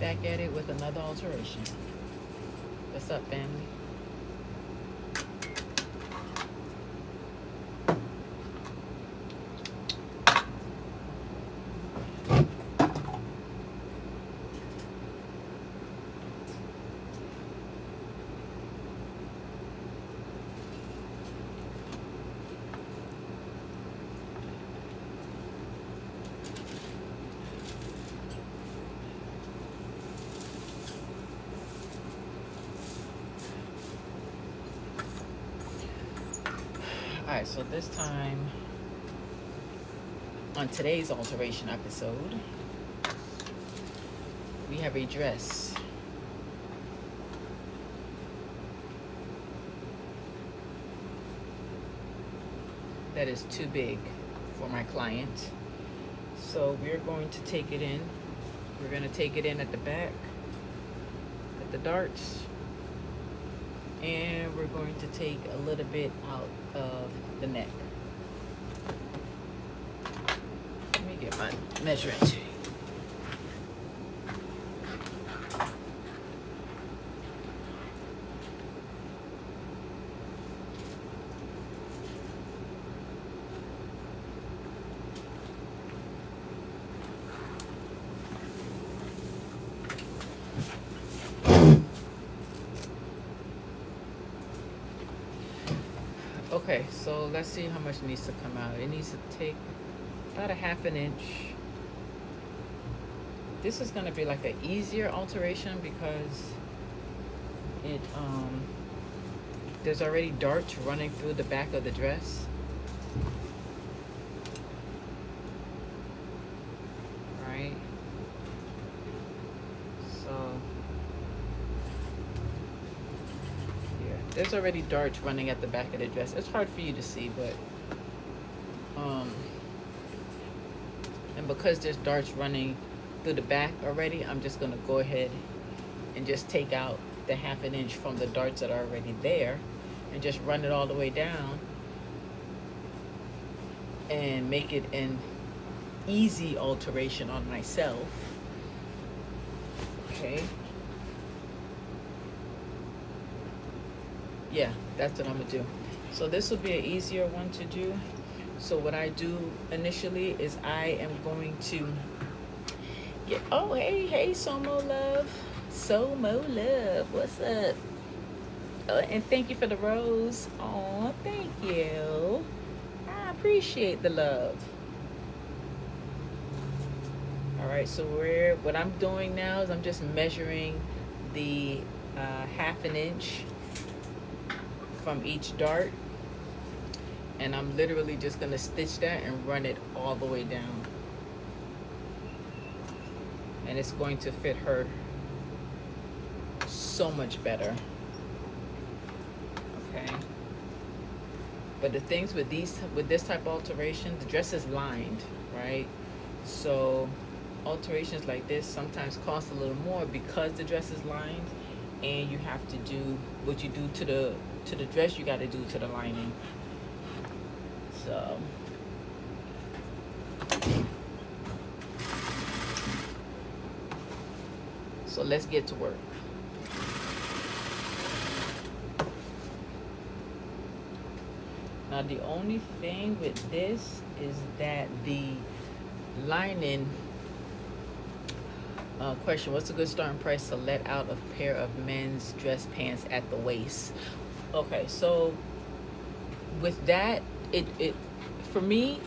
Back at it with another alteration. What's up, family? Alright, so this time on today's alteration episode, we have a dress that is too big for my client. So we're going to take it in. We're going to take it in at the back, at the darts, and we're going to take a little bit out of the neck. Let me get my measuring tape. Okay, so let's see how much needs to come out. It needs to take about a ½ inch. This is going to be like an easier alteration because it there's already darts running through the back of the dress. Right? So there's already darts running at the back of the dress. It's hard for you to see, but and because there's darts running through the back already, I'm just gonna go ahead and just take out the ½ inch from the darts that are already there and just run it all the way down and make it an easy alteration on myself. Okay. Yeah, that's what I'm gonna do. So this will be an easier one to do. So what I do initially is I am going to get, oh, hey, Somo Love. Somo Love, what's up? Oh, and thank you for the rose. Oh, thank you. I appreciate the love. All right, so what I'm doing now is I'm just measuring the ½ inch from each dart, and I'm literally just gonna stitch that and run it all the way down, and it's going to fit her so much better. Okay, but the things with this type of alteration, the dress is lined, right? So alterations like this sometimes cost a little more because the dress is lined, and you have to do what you do to the dress, you got to do to the lining. So let's get to work. Now the only thing with this is that the lining, question, what's a good starting price to let out a pair of men's dress pants at the waist? Okay, so with that, it for me,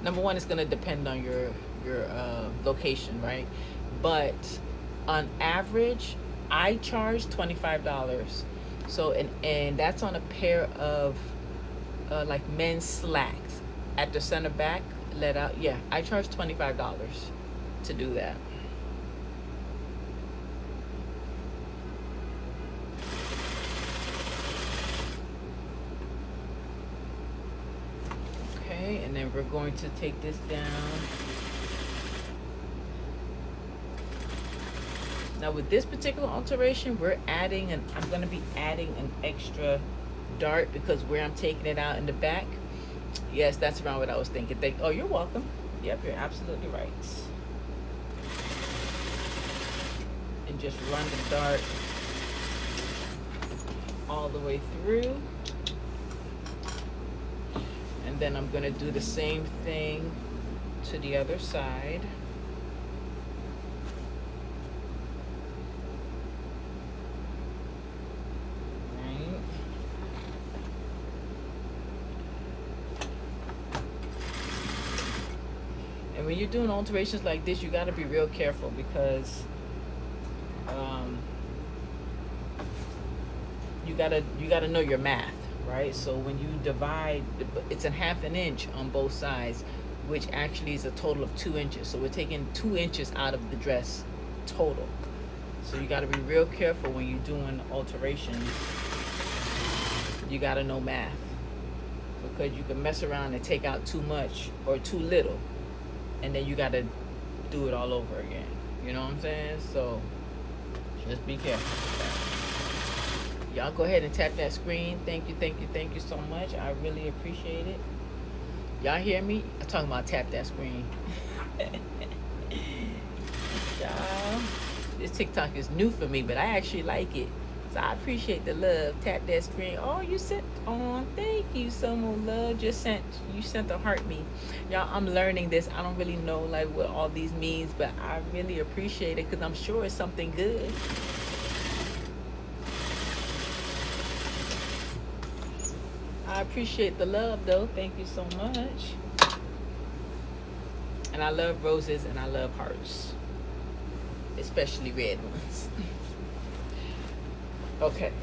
number one, it's going to depend on your location, right? But on average, I charge $25. So and that's on a pair of like men's slacks at the center back let out. Yeah, I charge $25 to do that. And then we're going to take this down. Now with this particular alteration, I'm going to be adding an extra dart because where I'm taking it out in the back. Yes, that's around what I was thinking. Oh, you're welcome. Yep, you're absolutely right. just run the dart all the way through. And then I'm going to do the same thing to the other side. And when you're doing alterations like this, you got to be real careful because you gotta know your math, right? So when you divide, it's a 1/2 inch on both sides, which actually is a total of 2 inches. So we're taking 2 inches out of the dress total. So you got to be real careful when you're doing alterations. You got to know math, because you can mess around and take out too much or too little, and then you got to do it all over again. You know what I'm saying? So just be careful. Y'all go ahead and tap that screen. Thank you so much. I really appreciate it. Y'all hear me? I'm talking about tap that screen. Y'all, this TikTok is new for me, but I actually like it. So I appreciate the love. Tap that screen. Oh, you sent on. Thank you so much, love. You sent the heart me. Y'all, I'm learning this. I don't really know like what all these means, but I really appreciate it because I'm sure it's something good. I appreciate the love though. Thank you so much. And I love roses and I love hearts, especially red ones. Okay,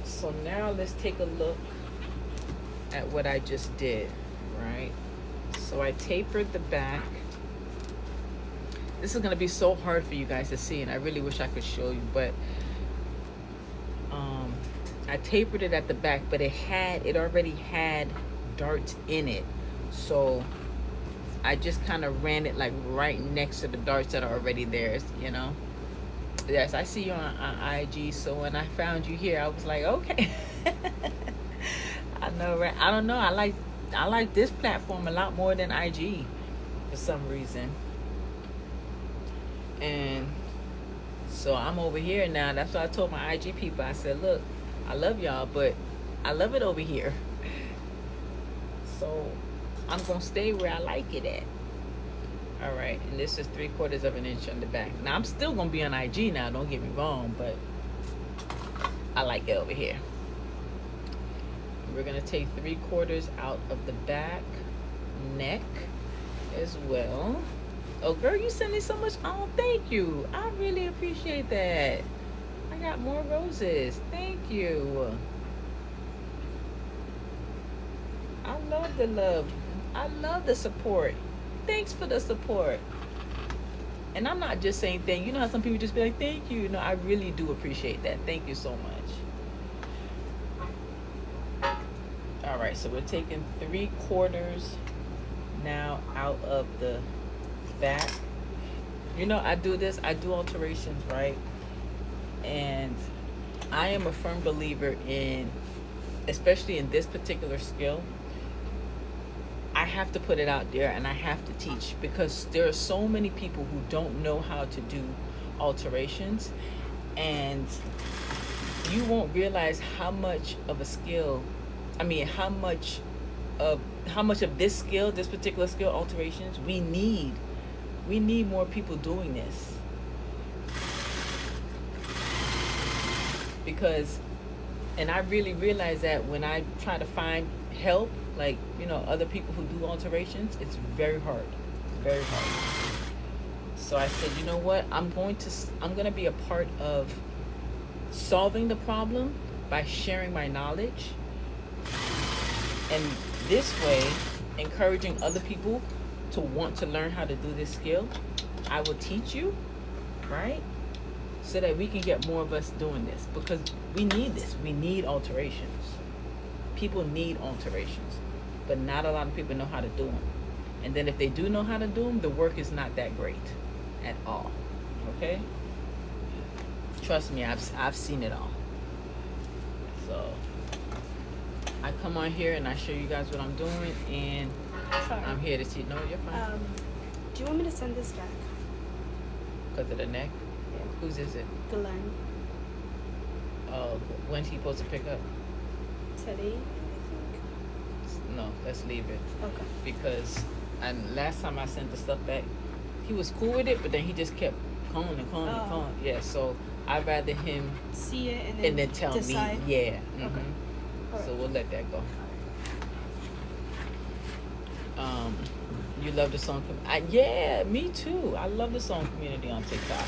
so now let's take a look at what I just did, right? So I tapered the back. This is gonna be so hard for you guys to see, and I really wish I could show you, but I tapered it at the back, but it already had darts in it. So I just kind of ran it like right next to the darts that are already there, you know? Yes, I see you on IG, so when I found you here, I was like, okay. I know, right? I don't know. I like this platform a lot more than IG for some reason. And so I'm over here now. That's what I told my IG people. I said, look, I love y'all, but I love it over here. So I'm gonna stay where I like it at. All right, and this is 3/4 of an inch on the back. Now I'm still gonna be on IG now, don't get me wrong, but I like it over here. We're gonna take 3/4 out of the back neck as well. Oh girl, you sent me so much. Oh, thank you. I really appreciate that. I got more roses. Thank you. I love the love. I love the support. Thanks for the support. And I'm not just saying thank you. You know how some people just be like, thank you. No, I really do appreciate that. Thank you so much. All right, so we're taking 3/4 now out of the back. You know, I do alterations, right? And I am a firm believer in, especially in this particular skill, I have to put it out there and I have to teach, because there are so many people who don't know how to do alterations, and you won't realize how much of a skill, how much of this skill, this particular skill, alterations, we need more people doing this. Because, and I really realize that when I try to find help, like, you know, other people who do alterations, it's very hard. It's very hard. So I said, you know what? I'm going to be a part of solving the problem by sharing my knowledge. And this way, encouraging other people to want to learn how to do this skill. I will teach you, right? So that we can get more of us doing this, because we need this. We need alterations. People need alterations, but not a lot of people know how to do them. And then if they do know how to do them, the work is not that great at all. Okay? Trust me, I've seen it all. So I come on here and I show you guys what I'm doing, and Sorry. I'm here to see. No, you're fine. Do you want me to send this back? Because of the neck? Yeah. Whose is it? Glenn. When's he supposed to pick up? Today, I think. No, let's leave it. Okay. Because and last time I sent the stuff back, he was cool with it, but then he just kept calling and calling and calling. Yeah, so I'd rather him see it and then tell decide. me. Yeah. Okay. All So right. we'll let that go. You love the song? Yeah, me too. I love the song community on TikTok,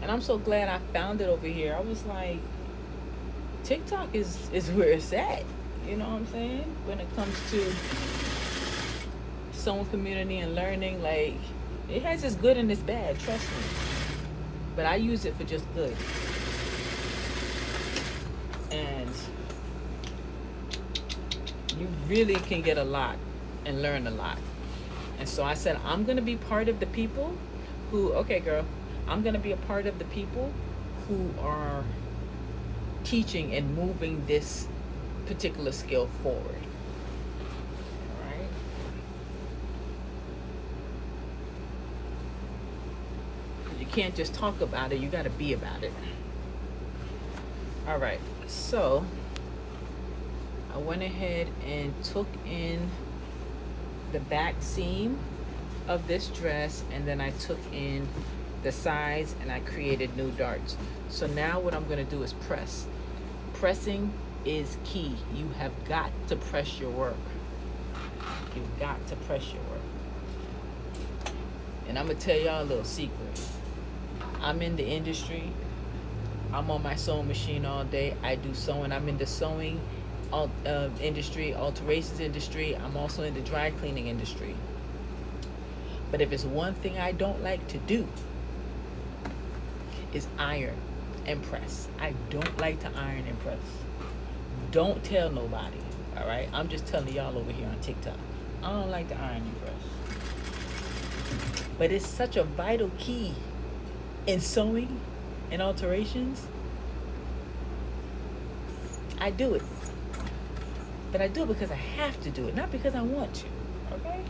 and I'm so glad I found it over here. I was like, TikTok is where it's at. You know what I'm saying? When it comes to song community and learning, like it has its good and its bad. Trust me. But I use it for just good. And you really can get a lot and learn a lot. And so I said, I'm going to be part of the people who, okay, girl, I'm going to be a part of the people who are teaching and moving this particular skill forward. All right? You can't just talk about it, you got to be about it. All right, so I went ahead and took in the back seam of this dress, and then I took in the sides and I created new darts. So now what I'm going to do is press. Pressing is key. You have got to press your work. You've got to press your work. And I'm going to tell y'all a little secret. I'm in the industry. I'm on my sewing machine all day. I do sewing. I'm in the sewing industry, alterations industry. I'm also in the dry cleaning industry. But if it's one thing I don't like to do, is iron and press. I don't like to iron and press. Don't tell nobody, all right? I'm just telling y'all over here on TikTok. I don't like to iron and press. But it's such a vital key in sewing and alterations. I do it. But I do it because I have to do it, not because I want to, okay?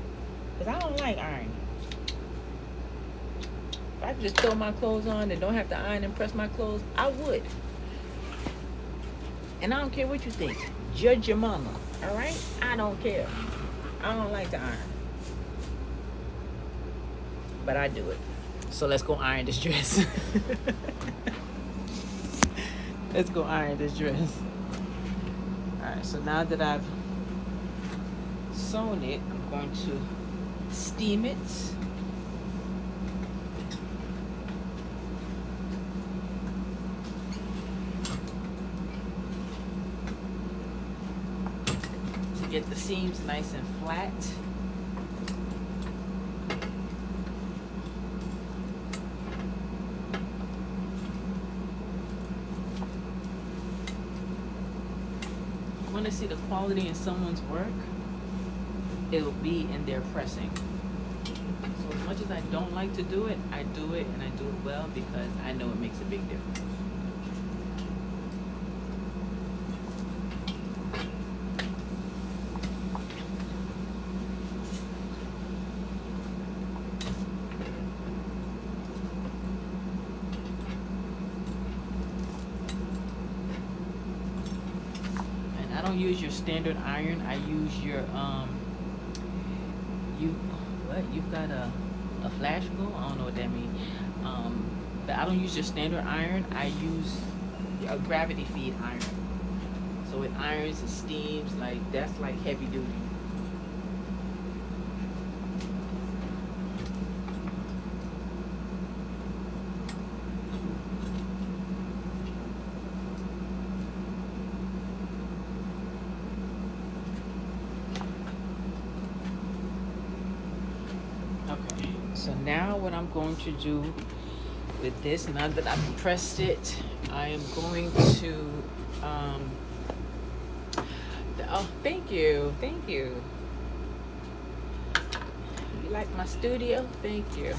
Because I don't like ironing. If I could just throw my clothes on and don't have to iron and press my clothes, I would. And I don't care what you think. Judge your mama, all right? I don't care. I don't like to iron. But I do it. So let's go iron this dress. Let's go iron this dress. Alright, so now that I've sewn it, I'm going to steam it. To get the seams nice and flat. Want to see the quality in someone's work, it'll be in their pressing. So as much as I don't like to do it, I do it, and I do it well because I know it makes a big difference. I don't use your standard iron. I use your you've got a flash glue? I don't know what that means. But I don't use your standard iron. I use a gravity feed iron. So it irons, it steams, like that's like heavy duty. Okay, so now what I'm going to do with this, now that I've pressed it, I am going to, oh, thank you. You like my studio? Thank you.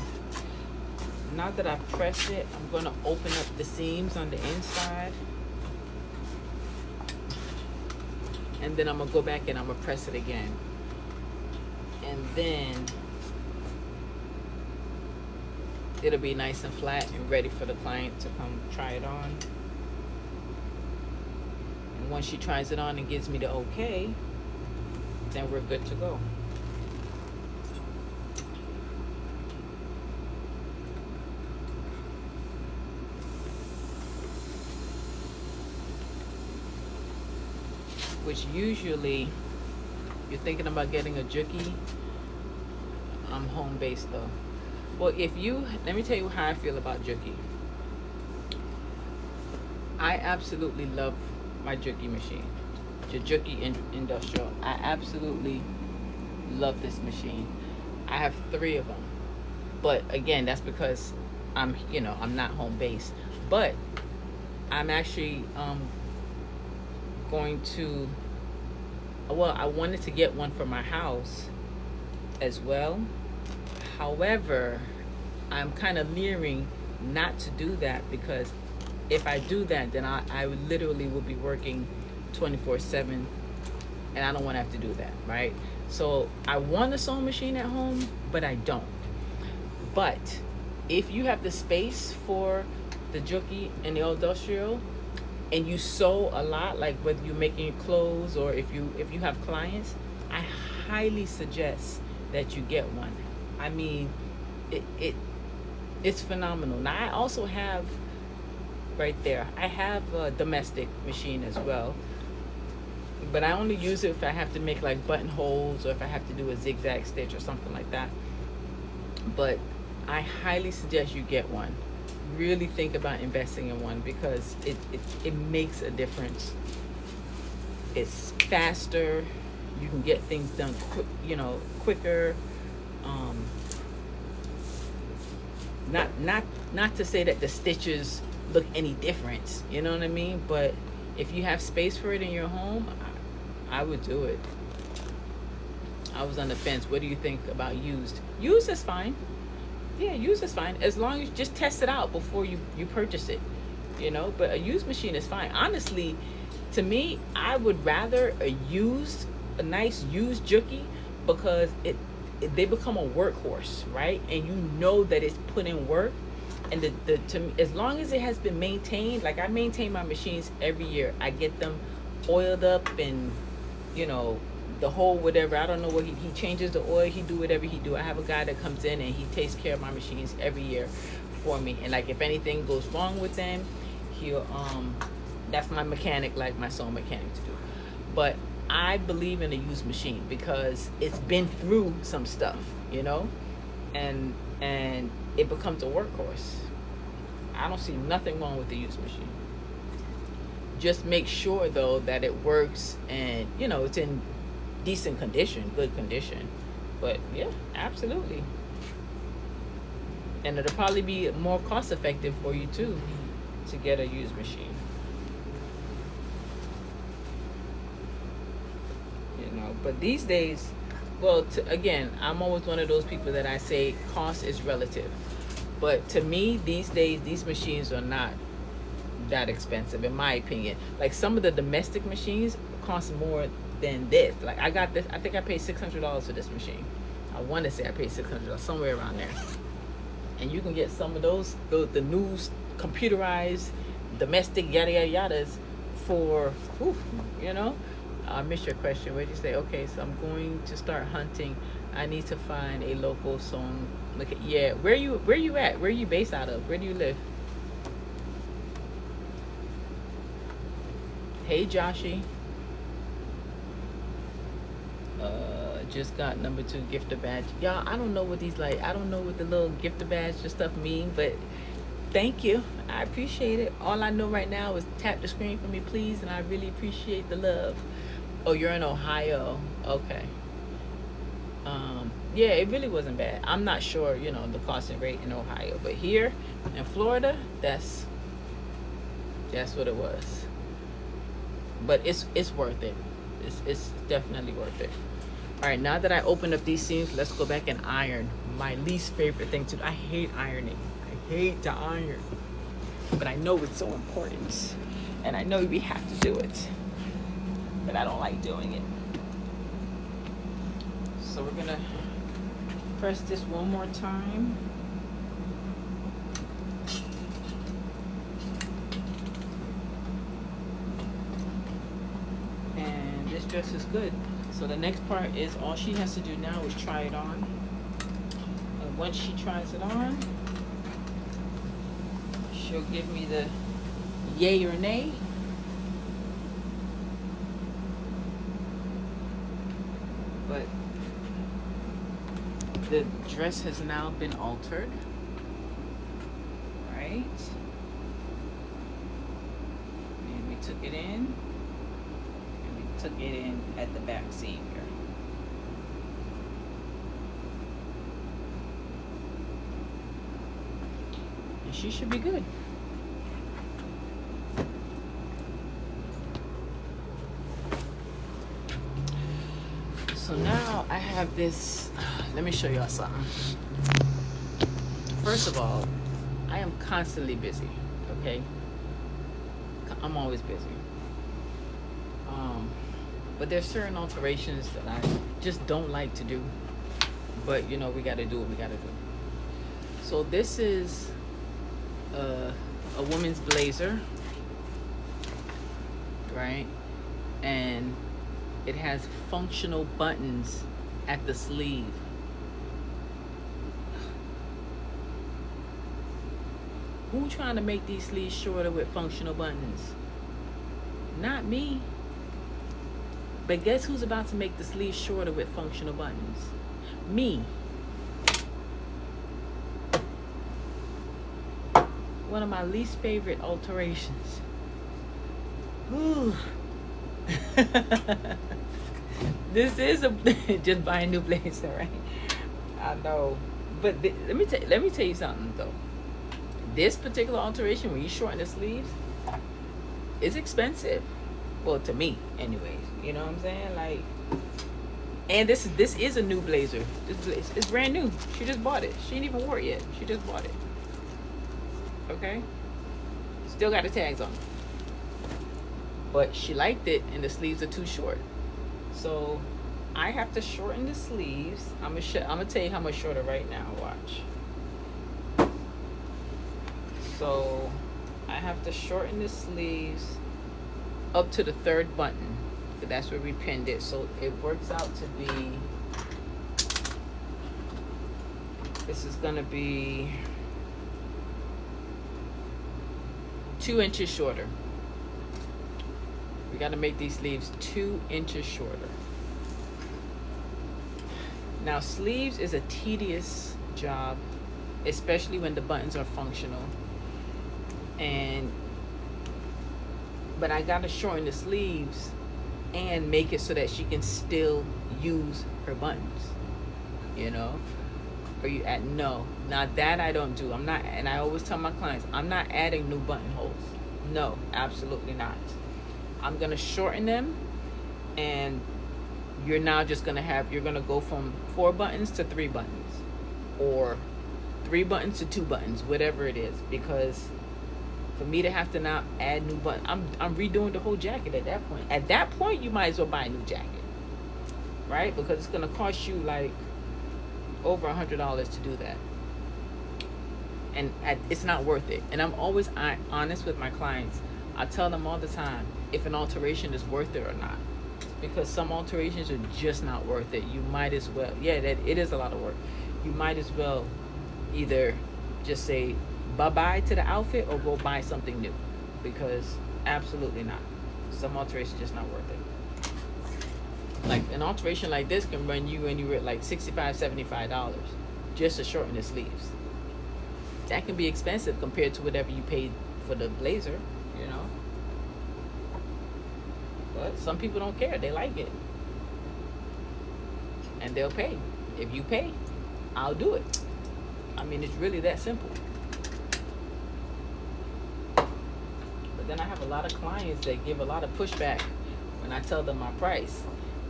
Now that I've pressed it, I'm going to open up the seams on the inside. And then I'm going to go back and I'm going to press it again. And then it'll be nice and flat and ready for the client to come try it on. And once she tries it on and gives me the okay, then we're good to go. Which usually, you're thinking about getting a Juki. I'm home based though. Well, let me tell you how I feel about Juki. I absolutely love my Juki machine, the Juki Industrial. I absolutely love this machine. I have 3 of them, but again, that's because I'm not home based. But I'm actually going to. Well, I wanted to get one for my house as well. However, I'm kind of leering not to do that, because if I do that, then I literally will be working 24/7, and I don't want to have to do that, right? So I want a sewing machine at home, but I don't. But if you have the space for the Juki and the industrial, and you sew a lot, like whether you're making clothes or if you have clients, I highly suggest that you get one. I mean, it's phenomenal. Now I also have right there, I have a domestic machine as well, but I only use it if I have to make like buttonholes or if I have to do a zigzag stitch or something like that. But I highly suggest you get one. Really think about investing in one, because it makes a difference. It's faster. You can get things done quicker. Not to say that the stitches look any different, you know what I mean? But if you have space for it in your home, I would do it. I was on the fence. What do you think about used? Used is fine. Yeah, used is fine, as long as you just test it out before you purchase it, but a used machine is fine. Honestly, to me, I would rather a nice used Juki, because they become a workhorse, right? And you know that it's put in work, and to me, as long as it has been maintained, like I maintain my machines every year. I get them oiled up and the whole whatever. I don't know what he changes the oil, he do whatever he do. I have a guy that comes in and he takes care of my machines every year for me, and like if anything goes wrong with them, he'll that's my mechanic, like my sewing mechanic to do. But I believe in a used machine because it's been through some stuff, and it becomes a workhorse. I don't see nothing wrong with the used machine. Just make sure though that it works and it's in decent condition, good condition. But yeah, absolutely. And it'll probably be more cost effective for you too to get a used machine. But these days, well, again, I'm always one of those people that I say cost is relative. But to me, these days, these machines are not that expensive, in my opinion. Like some of the domestic machines cost more than this. Like I got this, I think I paid $600 for this machine. I want to say I paid $600, somewhere around there. And you can get some of those, the new computerized domestic yada yada yadas for, I missed your question. What did you say? Okay, so I'm going to start hunting. I need to find a local song. Yeah, where you at? Where are you based out of? Where do you live? Hey, Joshy. Just got number 2 gifter badge. Y'all, I don't know what I don't know what the little gifter badge and stuff mean, but thank you. I appreciate it. All I know right now is tap the screen for me, please, and I really appreciate the love. Oh, you're in Ohio. Okay. Yeah, it really wasn't bad. I'm not sure, the cost and rate in Ohio, but here in Florida, that's what it was. But it's worth it. It's definitely worth it. All right, now that I opened up these seams, let's go back and iron. My least favorite thing to do. I hate ironing. I hate to iron. But I know it's so important. And I know we have to do it. But I don't like doing it. So we're gonna press this one more time. dress is good. So the next part is all she has to do now is try it on. And once she tries it on, she'll give me the yay or nay. But the dress has now been altered, right? And we took it in, and we took it in at the back seam here. And she should be good. So now I have this, let me show y'all something. First of all, I am constantly busy, okay? I'm always busy. But there's certain alterations that I just don't like to do. But you know, we gotta do what we gotta do. So this is a woman's blazer, right? And it has functional buttons at the sleeve. Who trying to make these sleeves shorter with functional buttons? Not me. But guess who's about to make the sleeves shorter with functional buttons? Me. One of my least favorite alterations. Ooh. This is a just buy a new blazer, right? I know, but let me tell you something though. This particular alteration, when you shorten the sleeves, is expensive. Well, to me, anyways. You know what I'm saying? Like, and this is a new blazer. It's brand new. She just bought it. She ain't even wore it yet. She just bought it. Okay. Still got the tags on it. But she liked it, and the sleeves are too short. So I have to shorten the sleeves. I'm gonna tell you how much shorter right now. Watch. So I have to shorten the sleeves up to the third button. That's where we pinned it. So it works out to be. This is gonna be 2 inches shorter. We got to make these sleeves 2 inches shorter. Now, sleeves is a tedious job, especially when the buttons are functional. But I got to shorten the sleeves and make it so that she can still use her buttons. You know? Or you add, no. Now that I don't do. I'm not, and I always tell my clients, I'm not adding new buttonholes. No, absolutely not. I'm gonna shorten them, and you're now just gonna you're gonna go from 4 buttons to 3 buttons, or 3 buttons to 2 buttons, whatever it is. Because for me to have to now add new buttons, I'm redoing the whole jacket at that point. At that point, you might as well buy a new jacket, right? Because it's gonna cost you like over $100 to do that, and it's not worth it. And I'm always honest with my clients. I tell them all the time if an alteration is worth it or not, because some alterations are just not worth it. You might as well, that it is a lot of work. You might as well either just say bye-bye to the outfit or go buy something new, because absolutely not. Some alterations are just not worth it. Like an alteration like this can run you anywhere at like $65, $75 just to shorten the sleeves. That can be expensive compared to whatever you paid for the blazer, you know. But some people don't care. They like it. And they'll pay. If you pay, I'll do it. I mean, it's really that simple. But then I have a lot of clients that give a lot of pushback when I tell them my price.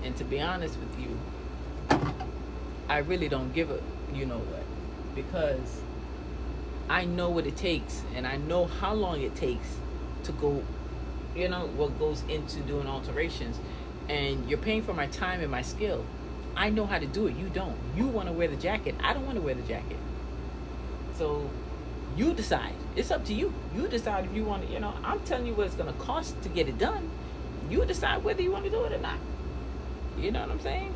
And to be honest with you, I really don't give a you know what. Because I know what it takes, and I know how long it takes to go, you know, what goes into doing alterations. And you're paying for my time and my skill. I know how to do it. You don't. You want to wear the jacket. I don't want to wear the jacket. So you decide. It's up to you. You decide if you want to, you know, I'm telling you what it's going to cost to get it done. You decide whether you want to do it or not. You know what I'm saying?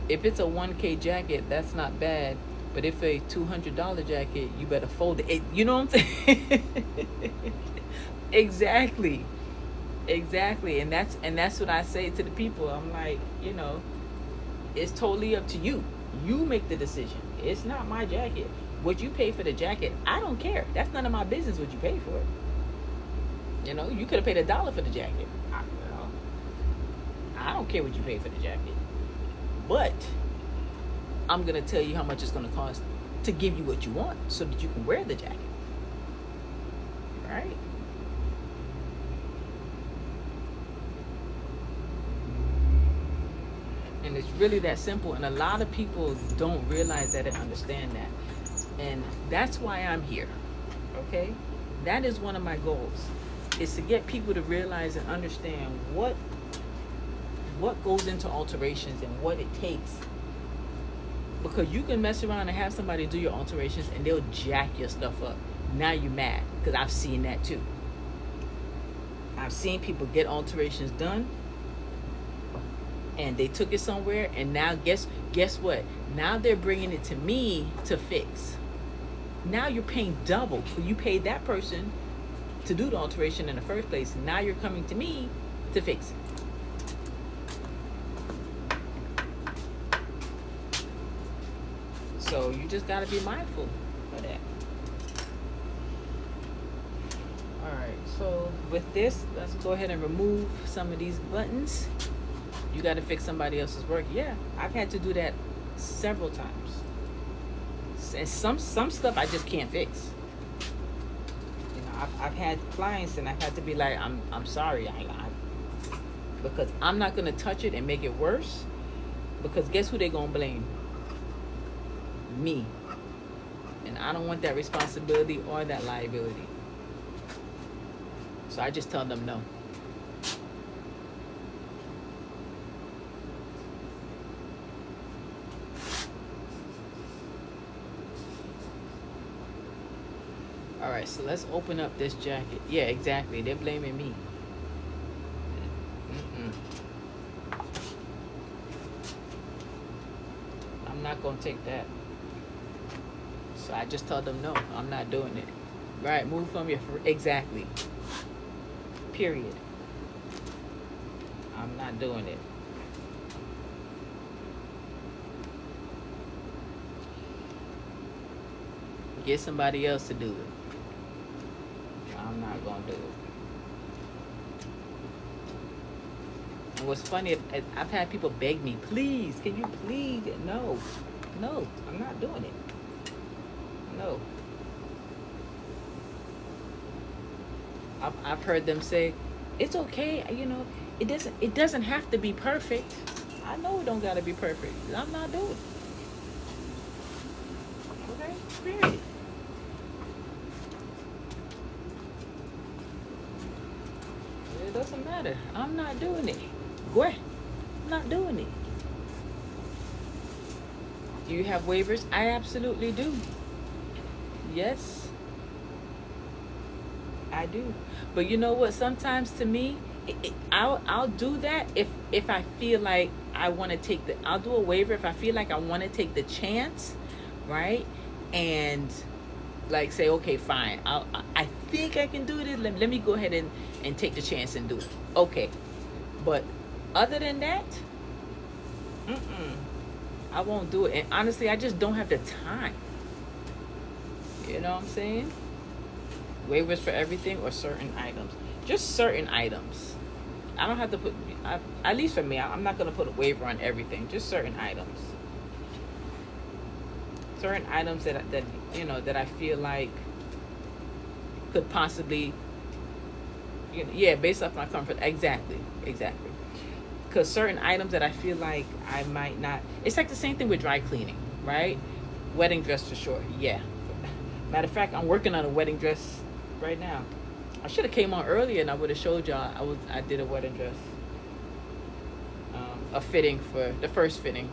If it's a 1K jacket, that's not bad. But if a $200 jacket, you better fold it. You know what I'm saying? Exactly. Exactly. And that's what I say to the people. I'm like, it's totally up to you. You make the decision. It's not my jacket. What you pay for the jacket, I don't care. That's none of my business what you pay for it. You could have paid $1 for the jacket. I don't care what you pay for the jacket. But I'm going to tell you how much it's going to cost to give you what you want so that you can wear the jacket. Right? And it's really that simple. And a lot of people don't realize that and understand that. And that's why I'm here. Okay? That is one of my goals. Is to get people to realize and understand what goes into alterations and what it takes. Because you can mess around and have somebody do your alterations and they'll jack your stuff up. Now you're mad. Because I've seen that too. I've seen people get alterations done and they took it somewhere, and now guess what? Now they're bringing it to me to fix. Now you're paying double. You paid that person to do the alteration in the first place. Now you're coming to me to fix it. So you just got to be mindful of that. Alright, so with this, let's go ahead and remove some of these buttons. You got to fix somebody else's work. Yeah, I've had to do that several times. And some stuff I just can't fix. I've had clients and I've had to be like, I'm sorry, because I'm not gonna touch it and make it worse. Because guess who they're gonna blame? Me. And I don't want that responsibility or that liability. So I just tell them no. All right, so let's open up this jacket. Yeah, exactly. They're blaming me. I'm not going to take that. So I just tell them, no, I'm not doing it. Right, move from your... Exactly. Period. I'm not doing it. Get somebody else to do it. I'm not gonna do it. And what's funny, I've had people beg me, please, can you please? No, I'm not doing it. No. I've heard them say, it's okay, it doesn't have to be perfect. I know it don't gotta be perfect. I'm not doing it. Okay, period. It doesn't matter. I'm not doing it. I'm not doing it. Do you have waivers? I absolutely do. Yes, I do. But you know what? Sometimes to me, I'll do that if I feel like I want to take I'll do a waiver if I feel like I want to take the chance, right? And like say, okay, fine. I think I can do it. Let me go ahead and take the chance and do it. Okay. But other than that, I won't do it. And honestly, I just don't have the time. You know what I'm saying? Waivers for everything or certain items. Just certain items. I don't have to put, at least for me, I'm not going to put a waiver on everything. Just certain items. Certain items that that I feel like could possibly, based off my comfort. Exactly. Because certain items that I feel like I might not, it's like the same thing with dry cleaning, right? Wedding dress for sure, yeah. Matter of fact, I'm working on a wedding dress right now. I should have came on earlier and I would have showed y'all. I did a wedding dress, a fitting for the first fitting.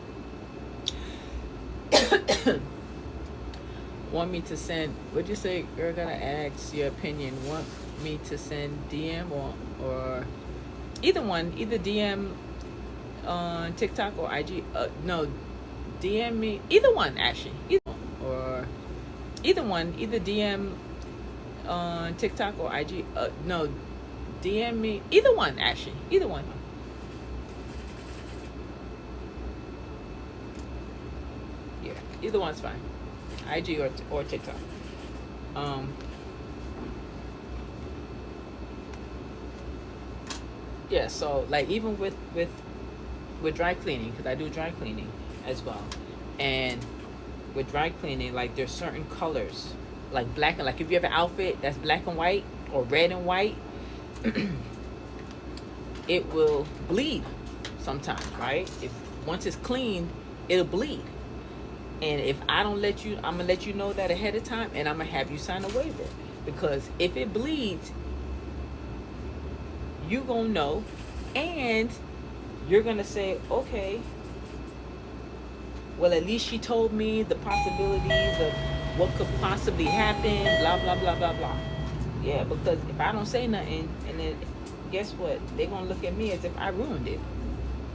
Want me to send, what'd you say? Girl, gotta ask your opinion. Want me to send DM or either one, either DM on TikTok or IG. No, DM me. Either one, actually. Or either one. Either DM on TikTok or IG. No, DM me. Either one, actually. Either one. Yeah, either one's fine. IG or TikTok. Yeah, so like even with dry cleaning, because I do dry cleaning as well, and with dry cleaning, like there's certain colors, like black and, like if you have an outfit that's black and white or red and white, it will bleed sometimes, right? If once it's cleaned, it'll bleed. And if I don't let you, I'm gonna let you know that ahead of time, and I'm gonna have you sign a waiver, because if it bleeds, you gonna know, and you're gonna say, okay, well, at least she told me the possibilities of what could possibly happen, blah blah blah blah blah. Yeah, because if I don't say nothing, and then guess what, they're gonna look at me as if I ruined it,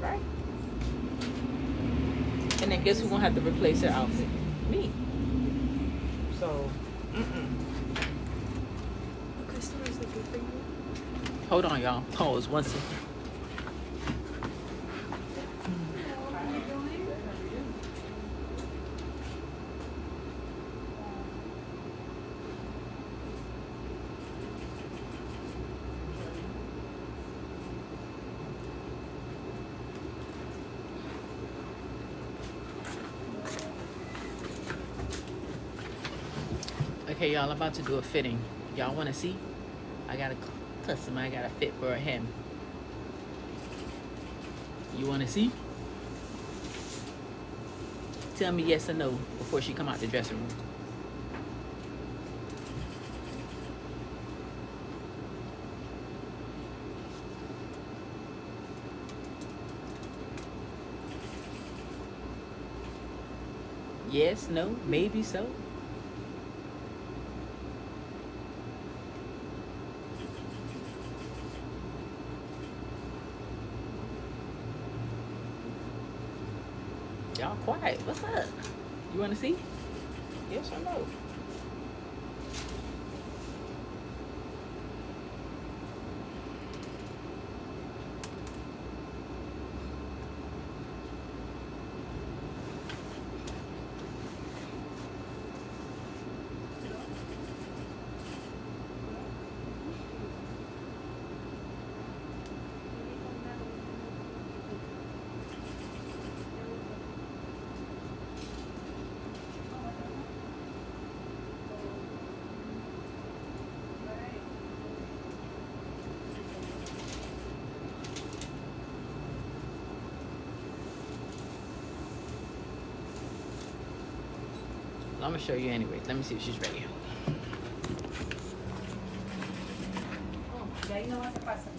right? And then guess who's gonna have to replace their outfit? Me. So, What customers looking for you? hold on, y'all. Pause 1 second. Okay, y'all, I'm about to do a fitting. Y'all want to see? I got a customer. I got a fit for him. You want to see? Tell me yes or no before she come out the dressing room. Yes, no, maybe so. Y'all quiet. What's up? You want to see? Yes or no? I'm gonna show you anyway. Let me see if she's ready. Y ahí no se pasa.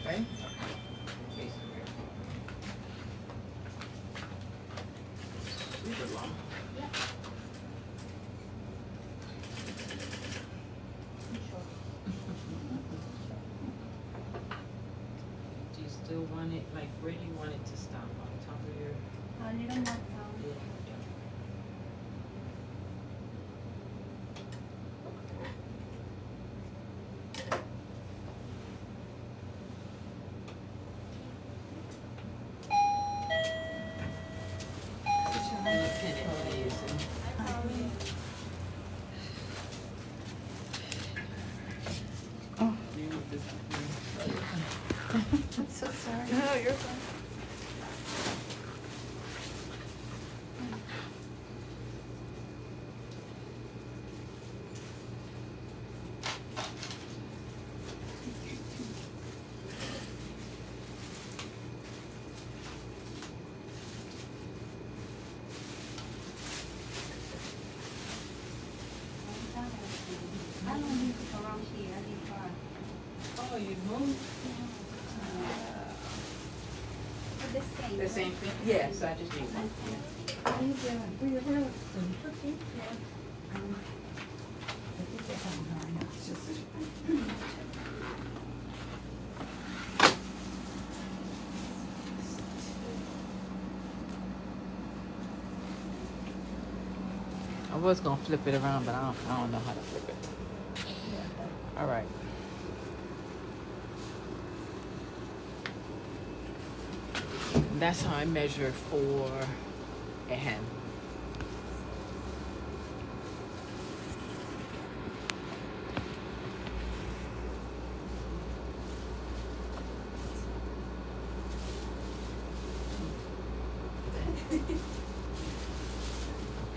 Okay. Super long. Do you still want it, like, where do you want it to stop? On top of your... A little more down. Yeah. you're fine. I don't need to go around here, I need far. Oh, you moved? But the same. The same thing? Yeah, so I just need one. Are you doing? Were you really? Yeah. I was gonna flip it around, but I don't know how to flip it. All right. That's how I measure for a hem.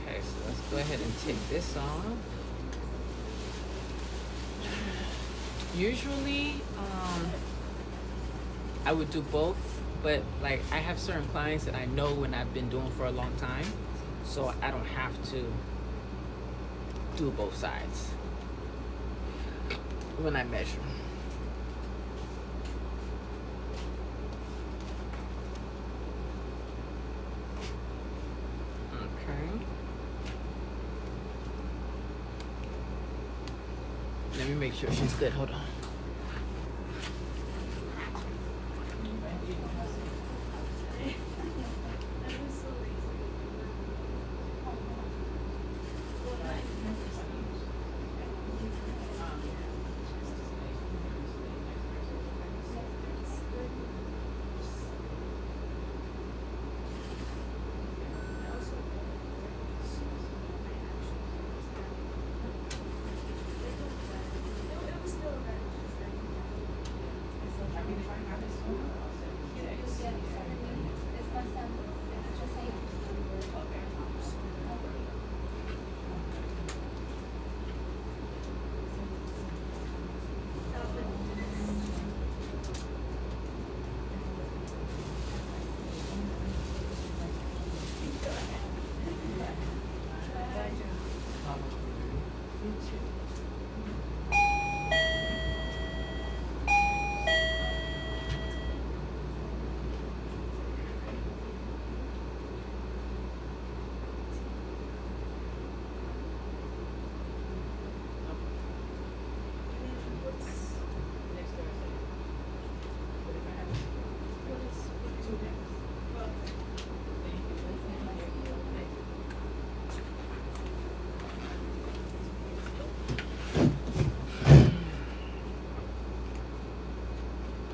Okay, so let's go ahead and take this off. Usually, I would do both, but like I have certain clients that I know and I've been doing for a long time, so I don't have to do both sides when I measure. Okay. Let me make sure she's good. Hold on.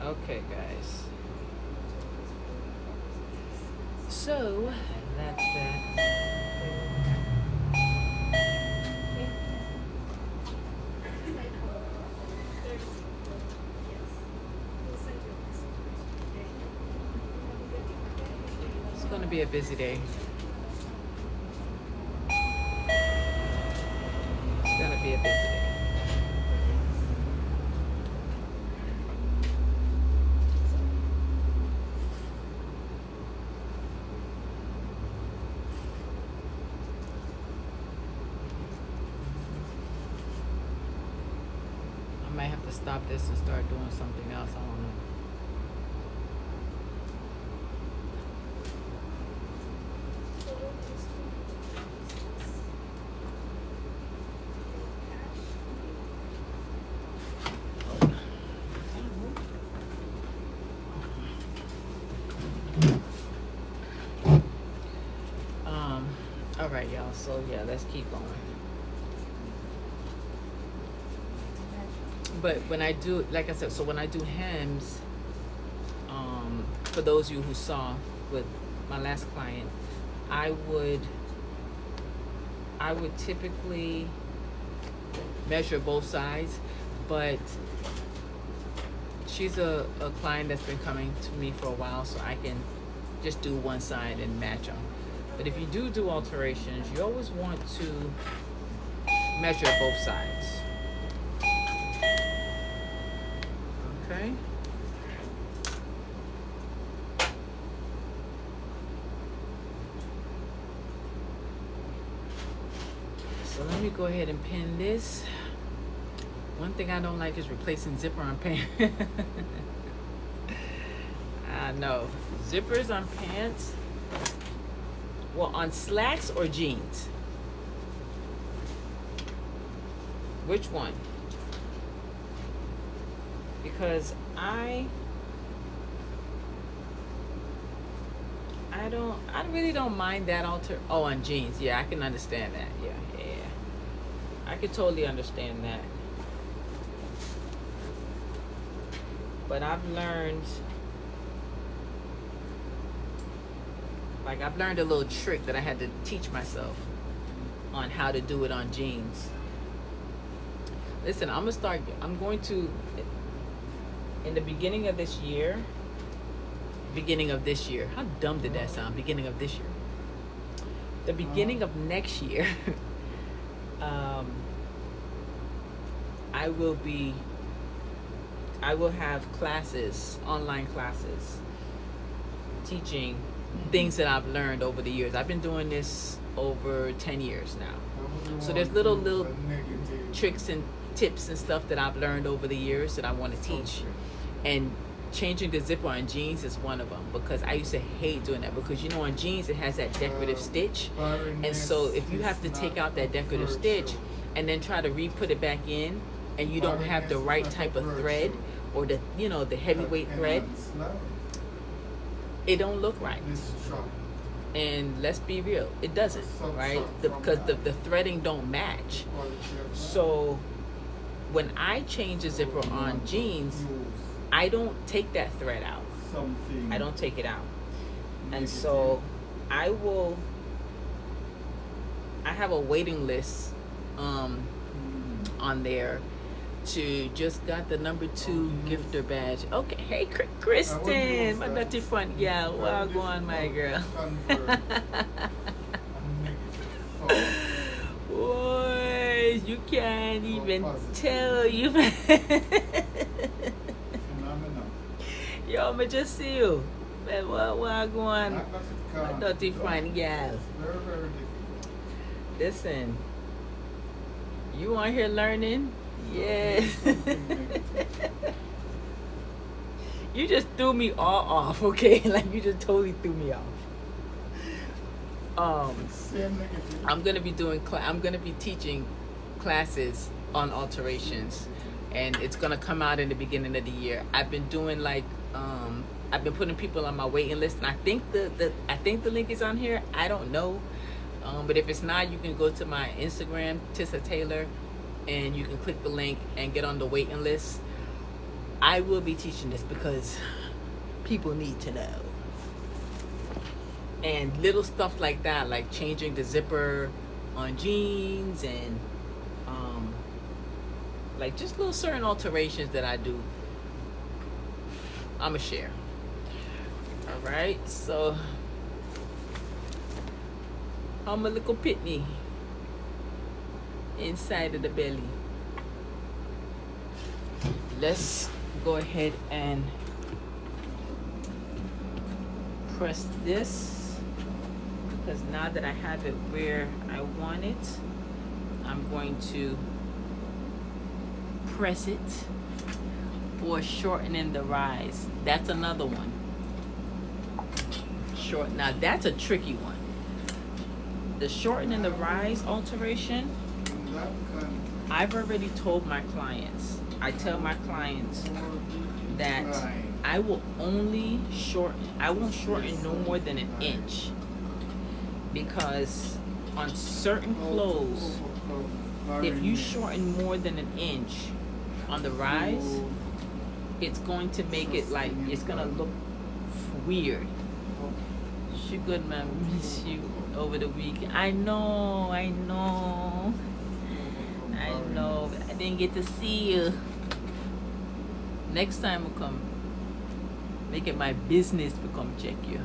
Okay, guys. So that's that. It's going to be a busy day. It's going to be a busy day. I might have to stop this and start doing something else. I don't know. All right, y'all. So yeah, let's keep going. But when I do, like I said, so when I do hems, for those of you who saw with my last client, I would typically measure both sides, but she's a client that's been coming to me for a while, so I can just do one side and match them. But if you do alterations, you always want to measure both sides. Okay. So let me go ahead and pin this. One thing I don't like is replacing zipper on pants. I know. Zippers on pants. Well, on slacks or jeans? Which one? Because I really don't mind that oh, on jeans. Yeah, I can understand that. Yeah. I could totally understand that. But I've learned a little trick that I had to teach myself on how to do it on jeans. Listen, I'm going to, in the beginning of this year, how dumb did that sound? Beginning of this year. The beginning of next year, I will have classes, online classes, teaching things that I've learned over the years. I've been doing this over 10 years now. So there's little tricks and tips and stuff that I've learned over the years that I want to teach. And changing the zipper on jeans is one of them, because I used to hate doing that, because on jeans it has that decorative stitch, and so if you have to take out that decorative stitch and then try to re-put it back in, and you don't have the right type of thread, or the heavyweight thread, it don't look right. And let's be real, it doesn't, right? Because the threading don't match. So when I change the zipper on jeans, I don't take that thread out. I don't take it out. And so I have a waiting list on there to just got the number 2 gifter badge. Okay, hey Kristen, my dirty front gal. Well, go on, my girl. Boys, you can't even tell you. Yo, I'ma just see you. Man, what go on? My dirty front gal. Listen, you on here learning? Yes. You just threw me all off, okay? Like, you just totally threw me off. I'm gonna be teaching classes on alterations, and it's gonna come out in the beginning of the year. I've been doing I've been putting people on my waiting list, and I think the link is on here. I don't know, but if it's not, you can go to my Instagram, Tissa Taylor, and you can click the link and get on the waiting list. I will be teaching this because people need to know. And little stuff like that, like changing the zipper on jeans, and like just little certain alterations that I do, I'ma share. All right, so I'm a little pitney inside of the belly. Let's go ahead and press this, because now that I have it where I want it, I'm going to press it for shortening the rise. That's another one. Now that's a tricky one. The shortening the rise alteration, I've already told my clients. I tell my clients that I won't shorten no more than 1 inch, because on certain clothes, if you shorten more than 1 inch on the rise, it's going to make it like, it's gonna look weird. She good, man. Miss you over the weekend. I know. I didn't get to see you. Next time I'll come. Make it my business to come check you.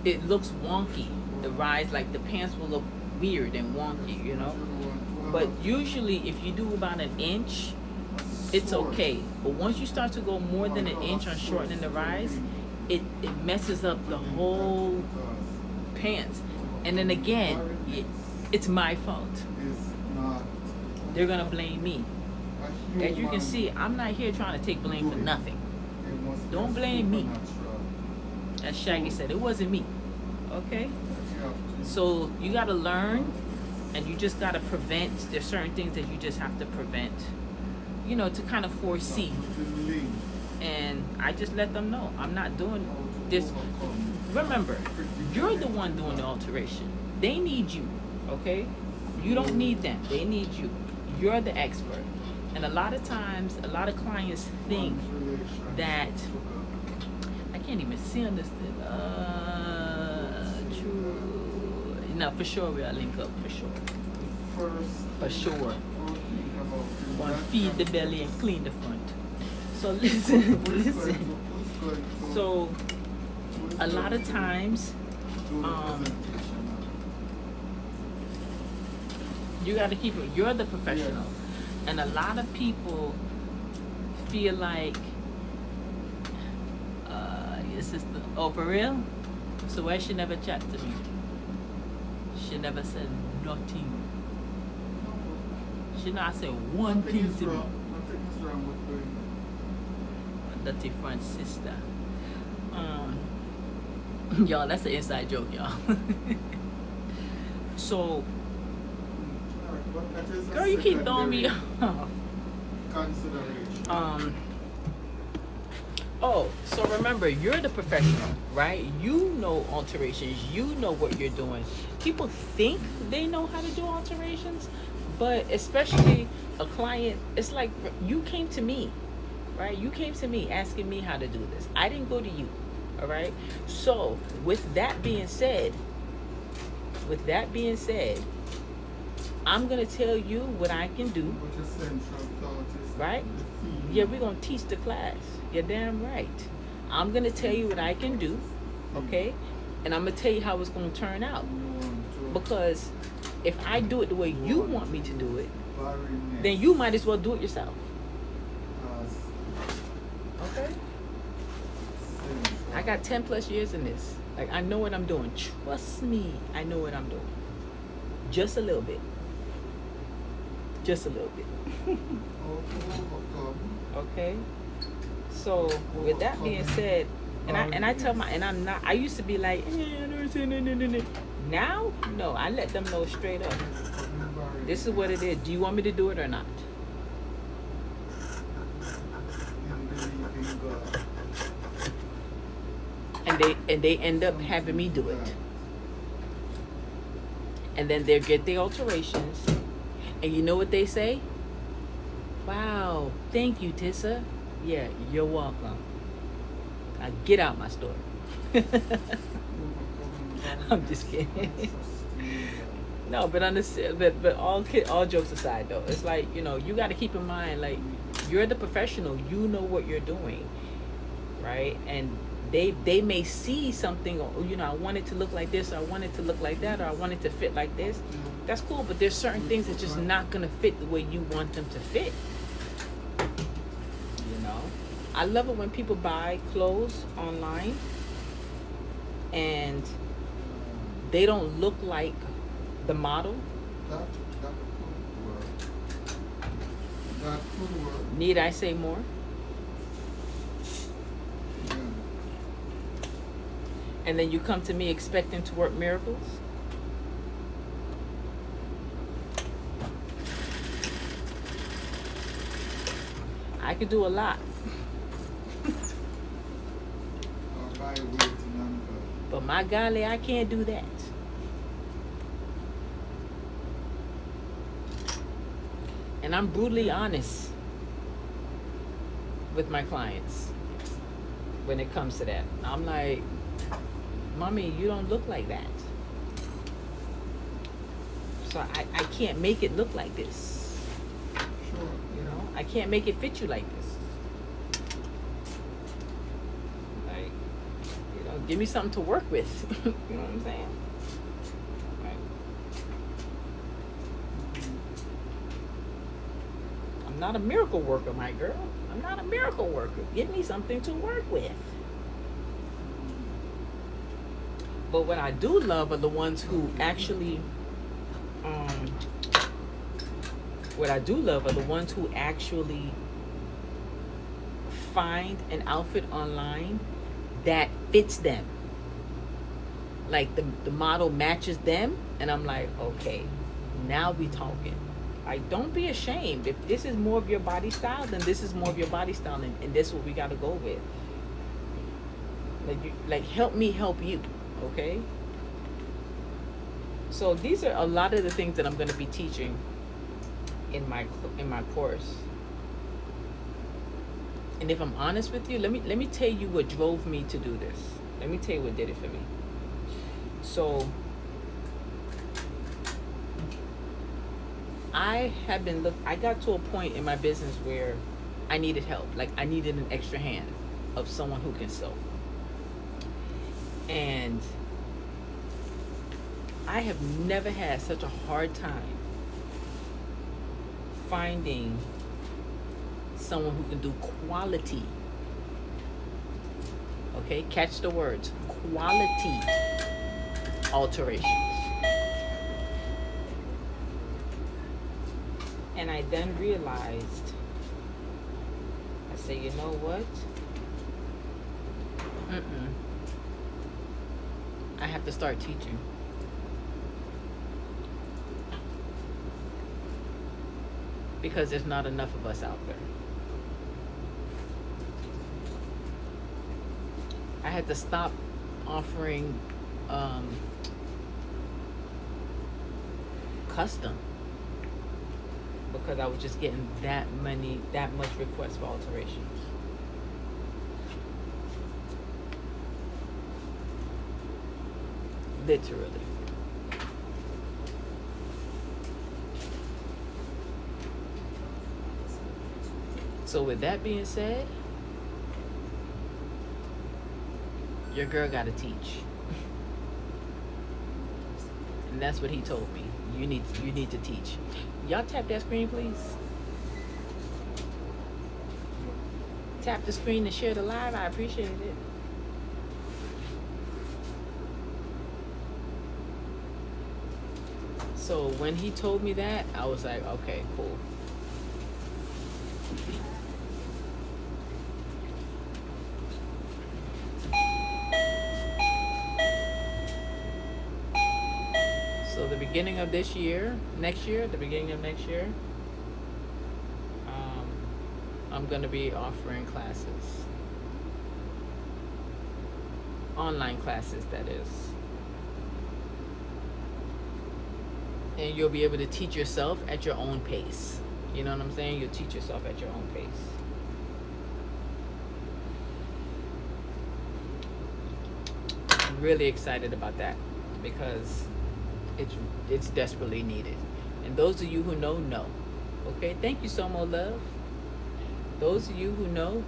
It looks wonky. The rise, like the pants will look weird and wonky, you know. But usually, if you do about an inch, it's okay. But once you start to go more than an inch on shortening the rise, it messes up the whole pants. And then again, it's my fault. They're gonna blame me. As you can see, I'm not here trying to take blame for nothing. Don't blame me. As Shaggy said, it wasn't me. Okay? So you gotta learn, and you just gotta prevent. There's certain things that you just have to prevent, you know, to kind of foresee. And I just let them know I'm not doing this. Remember, you're the one doing the alteration. They need you, okay? You don't need them. They need you. You're the expert. And a lot of times, a lot of clients think that I can't even see on this thing. True. No, for sure we'll link up, for sure. For sure. One, feed the belly and clean the front. So listen. So a lot of times, you got to keep it. You're the professional, and a lot of people feel like your sister. Oh, for real? So why she never chat to me? She never said nothing. She not said one thing to me. Dirty front sister. Y'all, that's an inside joke, y'all. So, girl, you keep throwing me off. Oh, so remember, you're the professional, right? You know alterations. You know what you're doing. People think they know how to do alterations, but especially a client, it's like you came to me, right? You came to me asking me how to do this. I didn't go to you, all right? So with that being said, I'm going to tell you what I can do, right? Yeah, we're going to teach the class. You're damn right. I'm going to tell you what I can do, okay? And I'm going to tell you how it's going to turn out. Because if I do it the way you want me to do it, then you might as well do it yourself. Okay? I got 10 plus years in this. Like, I know what I'm doing. Trust me, I know what I'm doing. Just a little bit. Just a little bit. Okay? So, with that being said, and I tell I used to be like, now, no, I let them know straight up. This is what it is. Do you want me to do it or not? And they end up having me do it. And then they get the alterations. And you know what they say? Wow, thank you, Tissa. Yeah, you're welcome. Now get out my store. I'm just kidding. No, but understand. But all jokes aside, though, it's like, you know, you got to keep in mind, like, you're the professional. You know what you're doing, right? And they may see something, or, you know, I want it to look like this, or I want it to look like that, or I want it to fit like this. That's cool, but there's certain things that just not gonna fit the way you want them to fit. You know, I love it when people buy clothes online and they don't look like the model. That could work. Need I say more? Yeah. And then you come to me expecting to work miracles? I could do a lot. But my golly, I can't do that. And I'm brutally honest with my clients when it comes to that. I'm like, Mommy, you don't look like that. So I can't make it look like this. Sure. You know, I can't make it fit you like this. Like, give me something to work with. You know what I'm saying? Right. I'm not a miracle worker, my girl. I'm not a miracle worker. Give me something to work with. But what I do love are the ones who actually, find an outfit online that fits them. Like the model matches them, and I'm like, okay, now we talking. Like, don't be ashamed. If this is more of your body style, then this is more of your body style, and this is what we got to go with. Like, help me help you. Okay, so these are a lot of the things that I'm going to be teaching in my course. And if I'm honest with you, let me tell you what drove me to do this. Let me tell you what did it for me. So I got to a point in my business where I needed help. Like, I needed an extra hand of someone who can sew. And I have never had such a hard time finding someone who can do quality. Okay, catch the words, quality alterations. And I then realized, I say, you know what? I have to start teaching. Because there's not enough of us out there. I had to stop offering custom because I was just getting that much requests for alterations. Literally. So with that being said, your girl gotta teach. And that's what he told me. You need to teach. Y'all tap that screen, please. Tap the screen and share the live. I appreciate it. So when he told me that, I was like, okay, cool. So the beginning of this year, the beginning of next year, I'm going to be offering classes. Online classes, that is. And you'll be able to teach yourself at your own pace. You know what I'm saying? You'll teach yourself at your own pace. I'm really excited about that because it's desperately needed. And those of you who know. Okay? Thank you so much, love. Those of you who know.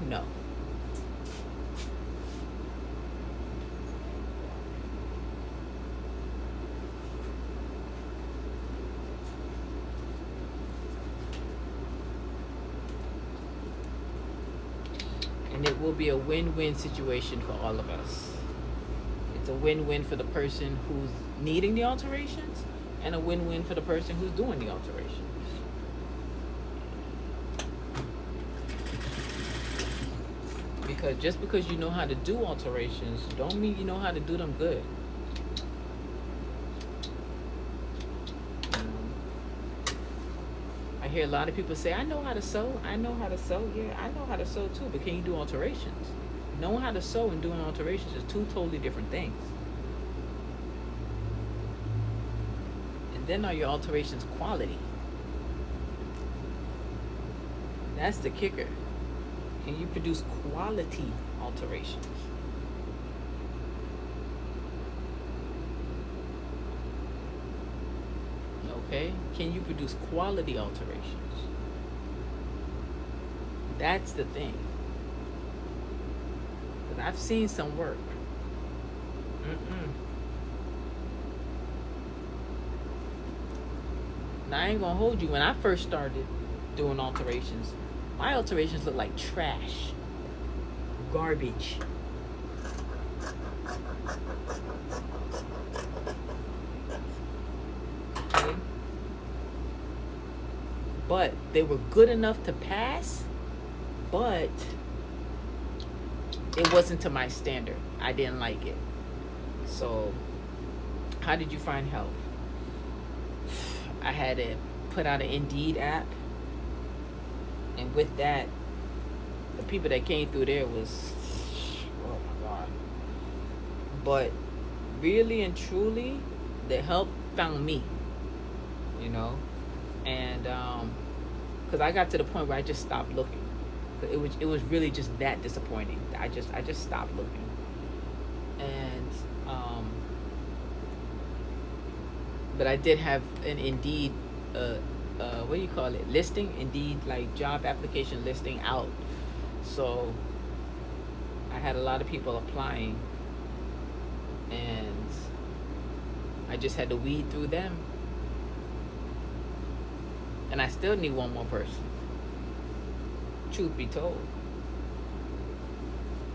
And it will be a win-win situation for all of us. It's a win-win for the person who's needing the alterations and a win-win for the person who's doing the alterations. Because just because you know how to do alterations don't mean you know how to do them good. I hear a lot of people say, I know how to sew. Yeah, I know how to sew too, but can you do alterations? Knowing how to sew and doing alterations is two totally different things. And then are your alterations quality? That's the kicker. Can you produce quality alterations? Okay? Can you produce quality alterations? That's the thing. Because I've seen some work. Mm-mm. Now, I ain't gonna hold you. When I first started doing alterations, my alterations looked like trash. Garbage. Okay? But they were good enough to pass, but it wasn't to my standard. I didn't like it. So, how did you find help? I had to put out an Indeed app, and with that, the people that came through there was, oh my God. But really and truly, the help found me, you know, and because I got to the point where I just stopped looking. It was really just that disappointing. I just stopped looking, and but I did have an Indeed, what do you call it? Listing, Indeed, like job application listing out. So I had a lot of people applying, and I just had to weed through them. And I still need one more person, truth be told.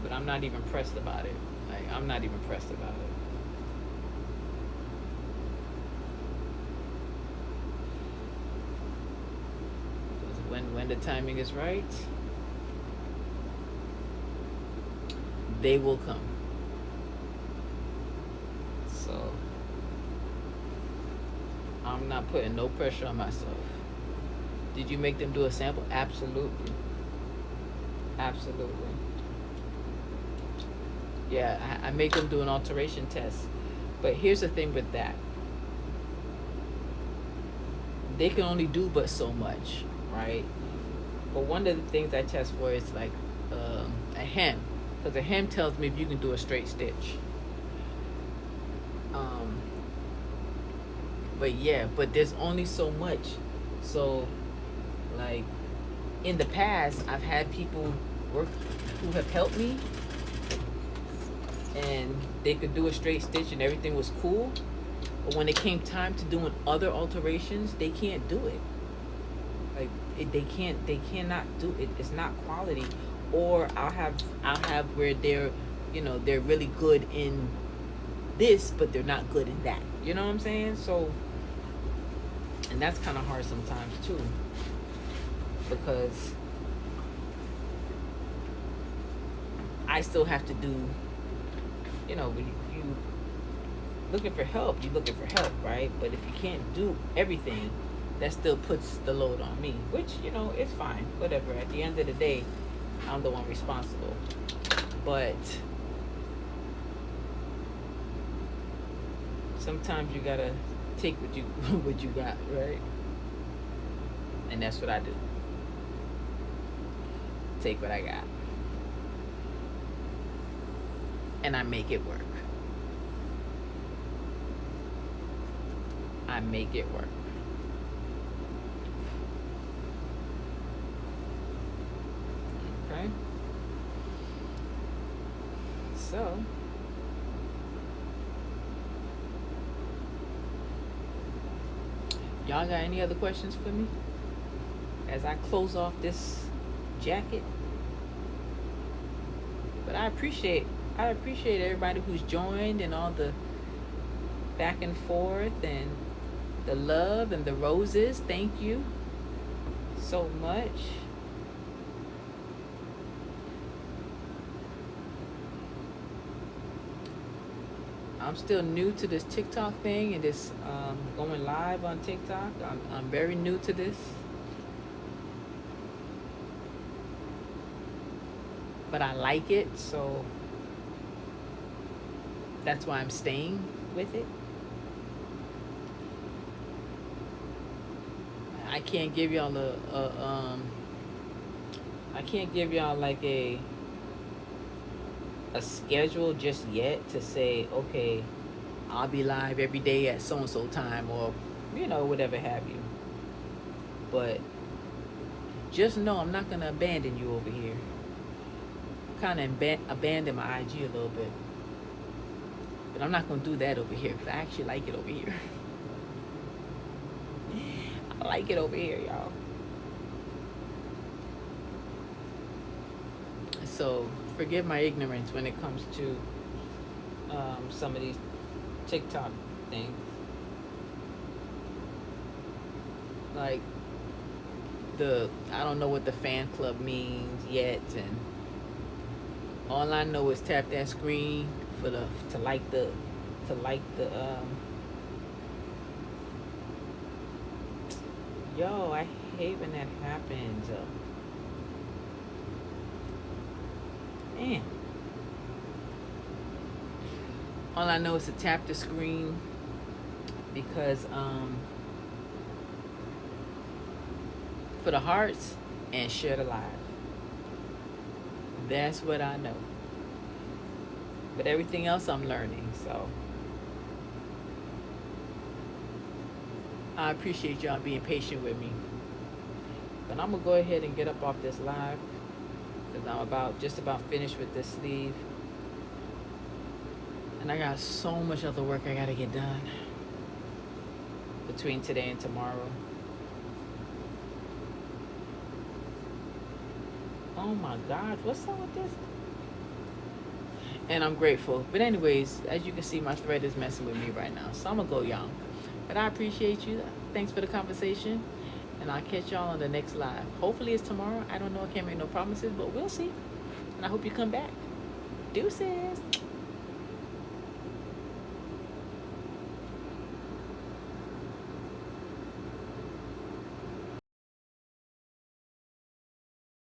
But I'm not even pressed about it. Like, I'm not even pressed about it. When the timing is right, they will come. So I'm not putting no pressure on myself. Did you make them do a sample? Absolutely. Absolutely. Yeah, I make them do an alteration test. But here's the thing with that. They can only do but so much, right? But one of the things I test for is like a hem. Because a hem tells me if you can do a straight stitch. But yeah, but there's only so much. So, like, in the past, I've had people work who have helped me, and they could do a straight stitch and everything was cool. But when it came time to doing other alterations, they can't do it. Like, they cannot do it. It's not quality. Or I'll have where they're really good in this, but they're not good in that. You know what I'm saying? So, and that's kind of hard sometimes too, because I still have to do, when you looking for help, you're looking for help, right? But if you can't do everything, that still puts the load on me, which, it's fine, whatever. At the end of the day, I'm the one responsible. But sometimes you gotta take what you got, right? And that's what I do. Take what I got. And I make it work. I make it work. Okay? So, y'all got any other questions for me as I close off this jacket? But I appreciate everybody who's joined and all the back and forth and the love and the roses. Thank you so much. I'm still new to this TikTok thing and this going live on TikTok. I'm very new to this. But I like it, so that's why I'm staying with it. I can't give y'all like a schedule just yet to say, okay, I'll be live every day at so and so time, or whatever have you. But just know I'm not gonna abandon you over here. Kind of abandon my IG a little bit, but I'm not gonna do that over here because I actually like it over here. I like it over here, y'all. So forgive my ignorance when it comes to some of these TikTok things. Like I don't know what the fan club means yet, and all I know is tap that screen for to like the yo, I hate when that happens. Man. All I know is to tap the screen because for the hearts and share the live. That's what I know. But everything else I'm learning, so I appreciate y'all being patient with me. But I'm gonna go ahead and get up off this live because I'm just about finished with this sleeve. And I got so much other work I gotta get done between today and tomorrow. Oh my God, what's up with this? And I'm grateful. But anyways, as you can see, my thread is messing with me right now. So I'm gonna go, y'all. But I appreciate you. Thanks for the conversation. And I'll catch y'all on the next live. Hopefully it's tomorrow. I don't know. I can't make no promises, but we'll see. And I hope you come back. Deuces.